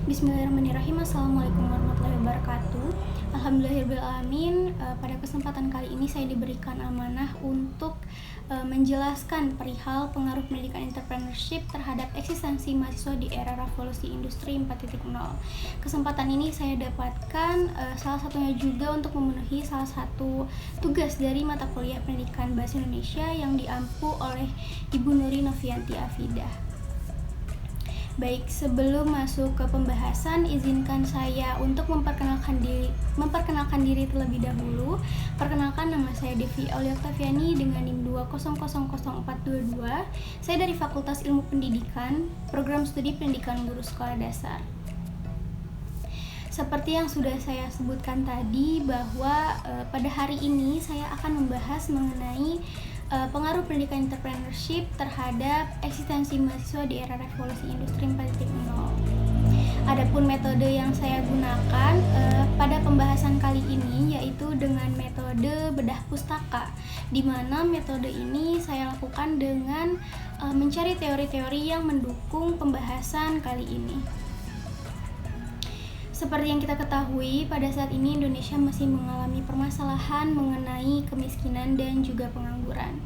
Bismillahirrahmanirrahim. Assalamualaikum warahmatullahi wabarakatuh. Alhamdulillahirrahmanirrahim. Pada kesempatan kali ini saya diberikan amanah untuk menjelaskan perihal pengaruh pendidikan entrepreneurship terhadap eksistensi mahasiswa di era revolusi industri 4.0. Kesempatan ini saya dapatkan salah satunya juga untuk memenuhi salah satu tugas dari mata kuliah pendidikan bahasa Indonesia yang diampu oleh Ibu Nuri Novianti Afidah. Baik, sebelum masuk ke pembahasan, izinkan saya untuk memperkenalkan diri terlebih dahulu. Perkenalkan, nama saya Devi Aulia Octaviani dengan NIM 2000422. Saya dari Fakultas Ilmu Pendidikan, Program Studi Pendidikan Guru Sekolah Dasar. Seperti yang sudah saya sebutkan tadi, bahwa pada hari ini saya akan membahas mengenai pengaruh pendidikan entrepreneurship terhadap eksistensi mahasiswa di era revolusi industri 4.0. Adapun metode yang saya gunakan pada pembahasan kali ini yaitu dengan metode bedah pustaka, di mana metode ini saya lakukan dengan mencari teori-teori yang mendukung pembahasan kali ini. Seperti yang kita ketahui, pada saat ini Indonesia masih mengalami permasalahan mengenai kemiskinan dan juga pengangguran.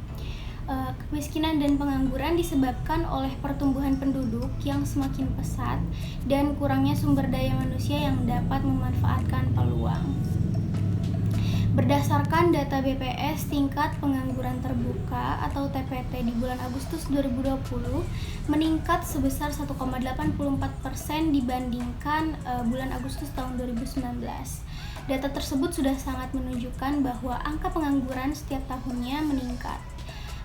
Kemiskinan dan pengangguran disebabkan oleh pertumbuhan penduduk yang semakin pesat dan kurangnya sumber daya manusia yang dapat memanfaatkan peluang. Berdasarkan data BPS, tingkat pengangguran terbuka atau TPT di bulan Agustus 2020 meningkat sebesar 1,84% dibandingkan bulan Agustus tahun 2019. Data tersebut sudah sangat menunjukkan bahwa angka pengangguran setiap tahunnya meningkat.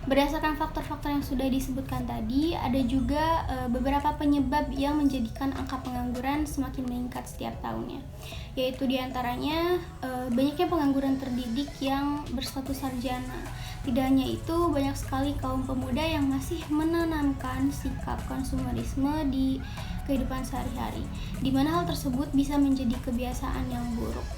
Berdasarkan faktor-faktor yang sudah disebutkan tadi, ada juga beberapa penyebab yang menjadikan angka pengangguran semakin meningkat setiap tahunnya, yaitu diantaranya banyaknya pengangguran terdidik yang berstatus sarjana. Tidak hanya itu, banyak sekali kaum pemuda yang masih menanamkan sikap konsumerisme di kehidupan sehari-hari, di mana hal tersebut bisa menjadi kebiasaan yang buruk.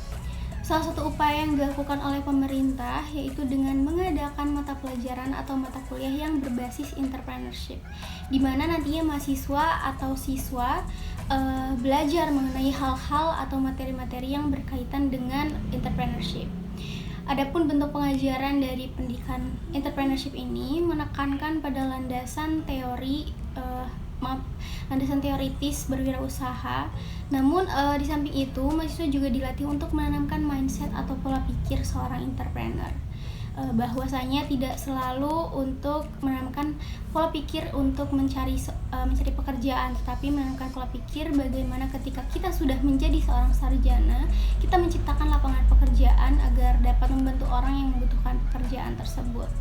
Salah satu upaya yang dilakukan oleh pemerintah yaitu dengan mengadakan mata pelajaran atau mata kuliah yang berbasis entrepreneurship, di mana nantinya mahasiswa atau siswa belajar mengenai hal-hal atau materi-materi yang berkaitan dengan entrepreneurship. Adapun bentuk pengajaran dari pendidikan entrepreneurship ini menekankan pada landasan teoritis berwirausaha. Namun di samping itu, mahasiswa juga dilatih untuk menanamkan mindset atau pola pikir seorang entrepreneur. Bahwasanya tidak selalu untuk menanamkan pola pikir untuk mencari pekerjaan, tetapi menanamkan pola pikir bagaimana ketika kita sudah menjadi seorang sarjana, kita menciptakan lapangan pekerjaan agar dapat membantu orang yang membutuhkan pekerjaan tersebut.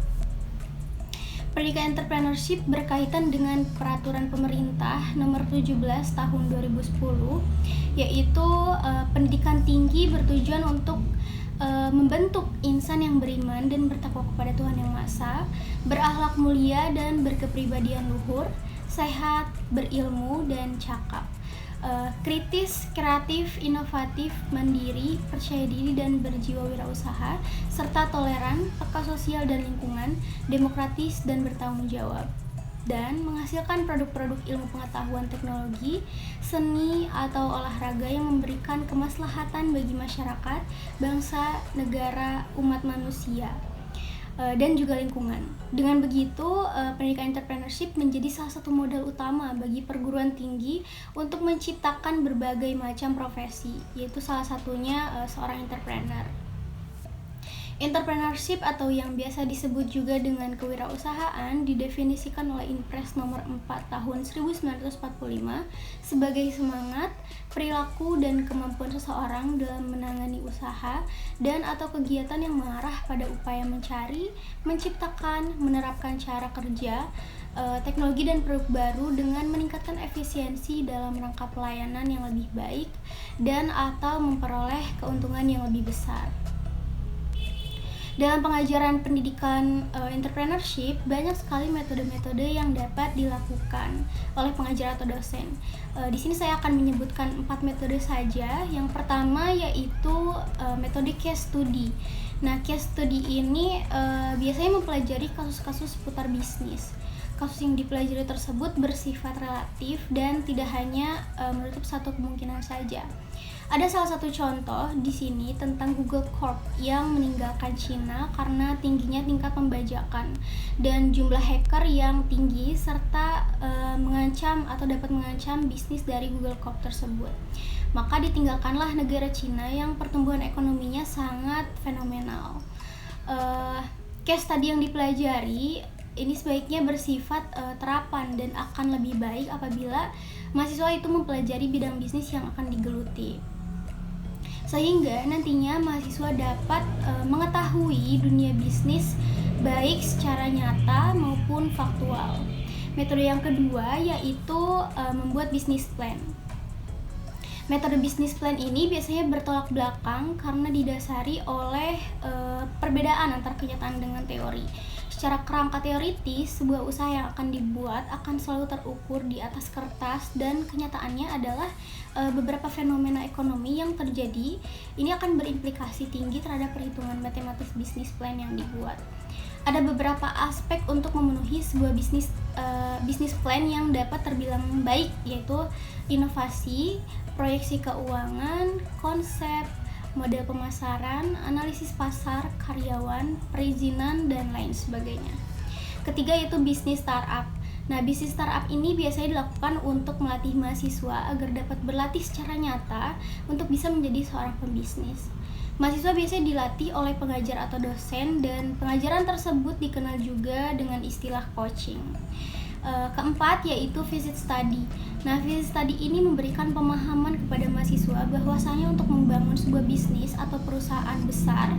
Pendidikan entrepreneurship berkaitan dengan peraturan pemerintah nomor 17 tahun 2010, yaitu pendidikan tinggi bertujuan untuk membentuk insan yang beriman dan bertakwa kepada Tuhan Yang Maha Esa, berakhlak mulia dan berkepribadian luhur, sehat, berilmu dan cakap, kritis, kreatif, inovatif, mandiri, percaya diri dan berjiwa wirausaha, serta toleran, peka sosial dan lingkungan, demokratis dan bertanggung jawab, dan menghasilkan produk-produk ilmu pengetahuan teknologi, seni, atau olahraga yang memberikan kemaslahatan bagi masyarakat, bangsa, negara, umat manusia, dan juga lingkungan. Dengan begitu, pendidikan entrepreneurship menjadi salah satu modal utama bagi perguruan tinggi untuk menciptakan berbagai macam profesi, yaitu salah satunya seorang entrepreneur. Entrepreneurship atau yang biasa disebut juga dengan kewirausahaan didefinisikan oleh Inpres nomor 4 tahun 1945 sebagai semangat, perilaku, dan kemampuan seseorang dalam menangani usaha dan atau kegiatan yang mengarah pada upaya mencari, menciptakan, menerapkan cara kerja, teknologi dan produk baru dengan meningkatkan efisiensi dalam rangka pelayanan yang lebih baik dan atau memperoleh keuntungan yang lebih besar. Dalam pengajaran pendidikan entrepreneurship, banyak sekali metode-metode yang dapat dilakukan oleh pengajar atau dosen. Di sini saya akan menyebutkan 4 metode saja. Yang pertama yaitu metode case study. Nah, case study ini biasanya mempelajari kasus-kasus seputar bisnis. Kasus yang dipelajari tersebut bersifat relatif dan tidak hanya menutup satu kemungkinan saja. Ada salah satu contoh di sini tentang Google Corp yang meninggalkan Cina karena tingginya tingkat pembajakan dan jumlah hacker yang tinggi serta mengancam atau dapat mengancam bisnis dari Google Corp tersebut. Maka ditinggalkanlah negara Cina yang pertumbuhan ekonominya sangat fenomenal. Case tadi yang dipelajari ini sebaiknya bersifat terapan dan akan lebih baik apabila mahasiswa itu mempelajari bidang bisnis yang akan digeluti, sehingga nantinya mahasiswa dapat mengetahui dunia bisnis baik secara nyata maupun faktual. Metode yang kedua yaitu membuat bisnis plan. Metode bisnis plan ini biasanya bertolak belakang karena didasari oleh perbedaan antara kenyataan dengan teori. Secara kerangka teoritis, sebuah usaha yang akan dibuat akan selalu terukur di atas kertas dan kenyataannya adalah beberapa fenomena ekonomi yang terjadi ini akan berimplikasi tinggi terhadap perhitungan matematis bisnis plan yang dibuat. Ada beberapa aspek untuk memenuhi sebuah bisnis plan yang dapat terbilang baik, yaitu inovasi, proyeksi keuangan, konsep, model pemasaran, analisis pasar, karyawan, perizinan, dan lain sebagainya. Ketiga yaitu bisnis startup. Nah, bisnis startup ini biasanya dilakukan untuk melatih mahasiswa agar dapat berlatih secara nyata untuk bisa menjadi seorang pembisnis. Mahasiswa biasanya dilatih oleh pengajar atau dosen dan pengajaran tersebut dikenal juga dengan istilah coaching. Keempat yaitu visit study. Nah, visit study ini memberikan pemahaman kepada mahasiswa bahwasanya untuk membangun sebuah bisnis atau perusahaan besar,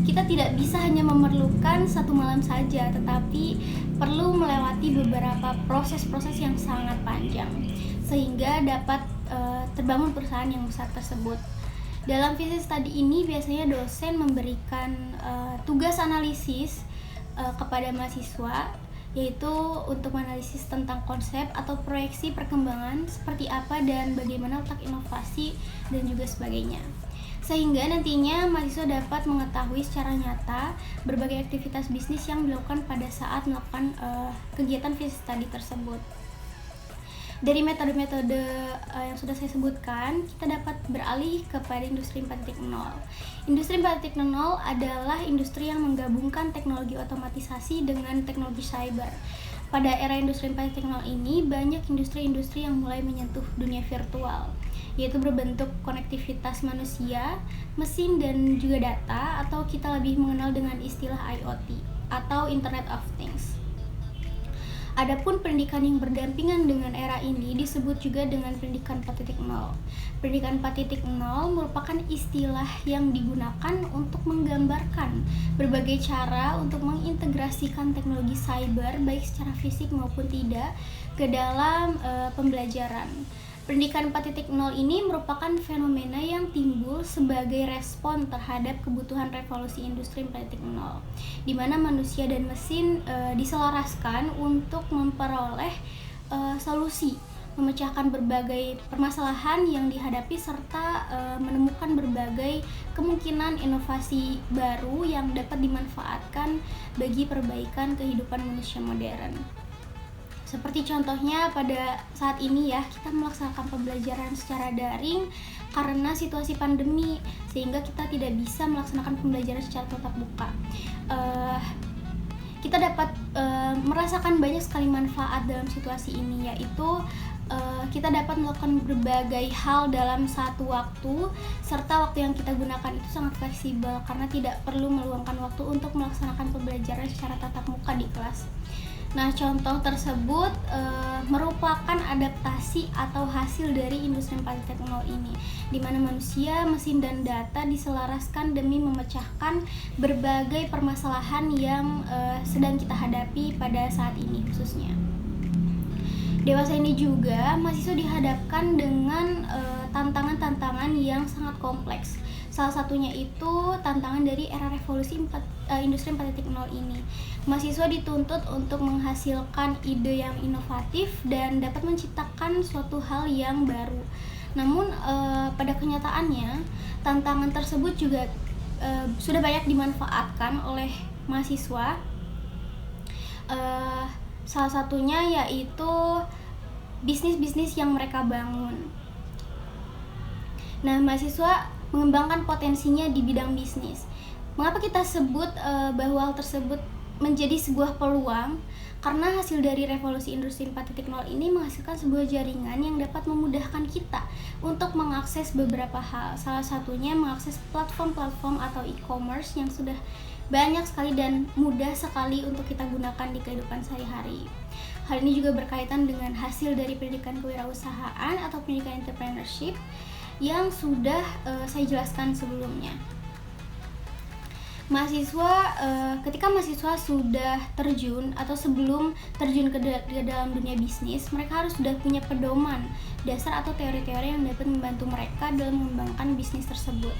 kita tidak bisa hanya memerlukan satu malam saja, tetapi perlu melewati beberapa proses-proses yang sangat panjang sehingga dapat terbangun perusahaan yang besar tersebut. Dalam visit study ini biasanya dosen memberikan tugas analisis kepada mahasiswa, yaitu untuk menganalisis tentang konsep atau proyeksi perkembangan seperti apa dan bagaimana letak inovasi dan juga sebagainya, sehingga nantinya mahasiswa dapat mengetahui secara nyata berbagai aktivitas bisnis yang dilakukan pada saat melakukan kegiatan visit study tersebut. Dari metode-metode yang sudah saya sebutkan, kita dapat beralih kepada industri 4.0. Industri 4.0 adalah industri yang menggabungkan teknologi otomatisasi dengan teknologi cyber. Pada era industri 4.0 ini, banyak industri-industri yang mulai menyentuh dunia virtual, yaitu berbentuk konektivitas manusia, mesin, dan juga data, atau kita lebih mengenal dengan istilah IoT atau Internet of Things. Adapun pendidikan yang berdampingan dengan era ini disebut juga dengan pendidikan 4.0. Pendidikan 4.0 merupakan istilah yang digunakan untuk menggambarkan berbagai cara untuk mengintegrasikan teknologi cyber baik secara fisik maupun tidak ke dalam pembelajaran. Pendidikan 4.0 ini merupakan fenomena yang timbul sebagai respon terhadap kebutuhan revolusi industri 4.0, di mana manusia dan mesin diselaraskan untuk memperoleh solusi, memecahkan berbagai permasalahan yang dihadapi serta menemukan berbagai kemungkinan inovasi baru yang dapat dimanfaatkan bagi perbaikan kehidupan manusia modern. Seperti contohnya pada saat ini ya, kita melaksanakan pembelajaran secara daring karena situasi pandemi, sehingga kita tidak bisa melaksanakan pembelajaran secara tatap muka. Kita dapat merasakan banyak sekali manfaat dalam situasi ini, yaitu kita dapat melakukan berbagai hal dalam satu waktu, serta waktu yang kita gunakan itu sangat fleksibel karena tidak perlu meluangkan waktu untuk melaksanakan pembelajaran secara tatap muka di kelas. Nah, contoh tersebut merupakan adaptasi atau hasil dari industri 4.0 ini, di mana manusia, mesin, dan data diselaraskan demi memecahkan berbagai permasalahan yang sedang kita hadapi pada saat ini khususnya. Dewasa ini juga mahasiswa dihadapkan dengan tantangan-tantangan yang sangat kompleks. Salah satunya itu tantangan dari era revolusi industri 4.0 ini. Mahasiswa dituntut untuk menghasilkan ide yang inovatif dan dapat menciptakan suatu hal yang baru. Namun pada kenyataannya tantangan tersebut juga sudah banyak dimanfaatkan oleh mahasiswa Salah satunya yaitu bisnis-bisnis yang mereka bangun. Nah, mahasiswa mengembangkan potensinya di bidang bisnis. Mengapa kita sebut bahwa hal tersebut menjadi sebuah peluang? Karena hasil dari revolusi industri 4.0 ini menghasilkan sebuah jaringan yang dapat memudahkan kita untuk mengakses beberapa hal. Salah satunya mengakses platform-platform atau e-commerce yang sudah banyak sekali dan mudah sekali untuk kita gunakan di kehidupan sehari-hari. Hal ini juga berkaitan dengan hasil dari pendidikan kewirausahaan atau pendidikan entrepreneurship yang sudah saya jelaskan sebelumnya. Ketika mahasiswa sudah terjun atau sebelum terjun ke dalam dunia bisnis, mereka harus sudah punya pedoman dasar atau teori-teori yang dapat membantu mereka dalam mengembangkan bisnis tersebut.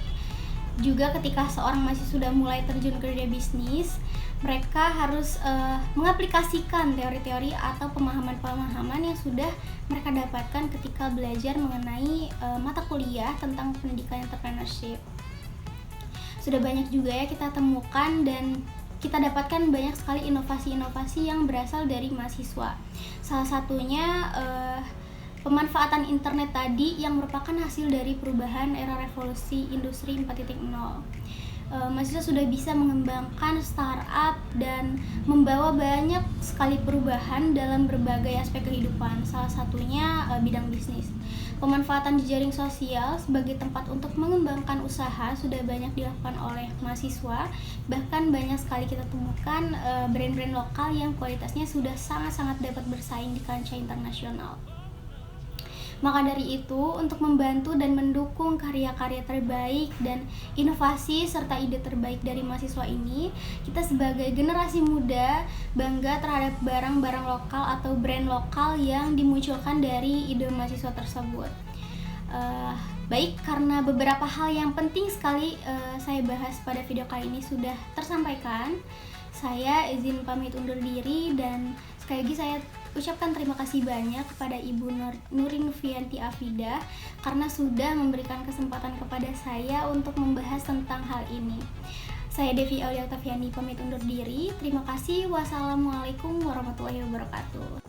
Juga ketika seorang mahasiswa sudah mulai terjun ke dunia bisnis, mereka harus mengaplikasikan teori-teori atau pemahaman-pemahaman yang sudah mereka dapatkan ketika belajar mengenai mata kuliah tentang pendidikan entrepreneurship. Sudah banyak juga ya kita temukan dan kita dapatkan banyak sekali inovasi-inovasi yang berasal dari mahasiswa. Salah satunya pemanfaatan internet tadi yang merupakan hasil dari perubahan era revolusi industri 4.0. Mahasiswa sudah bisa mengembangkan startup dan membawa banyak sekali perubahan dalam berbagai aspek kehidupan, salah satunya bidang bisnis. Pemanfaatan jejaring sosial sebagai tempat untuk mengembangkan usaha sudah banyak dilakukan oleh mahasiswa, bahkan banyak sekali kita temukan brand-brand lokal yang kualitasnya sudah sangat-sangat dapat bersaing di kancah internasional. Maka dari itu, untuk membantu dan mendukung karya-karya terbaik dan inovasi serta ide terbaik dari mahasiswa ini, kita sebagai generasi muda bangga terhadap barang-barang lokal atau brand lokal yang dimunculkan dari ide mahasiswa tersebut. Baik, karena beberapa hal yang penting sekali saya bahas pada video kali ini sudah tersampaikan, saya izin pamit undur diri dan sekali lagi saya ucapkan terima kasih banyak kepada Ibu Nurin Novianti Afida karena sudah memberikan kesempatan kepada saya untuk membahas tentang hal ini. Saya Devi Aulia Oktaviani pamit undur diri. Terima kasih. Wassalamualaikum warahmatullahi wabarakatuh.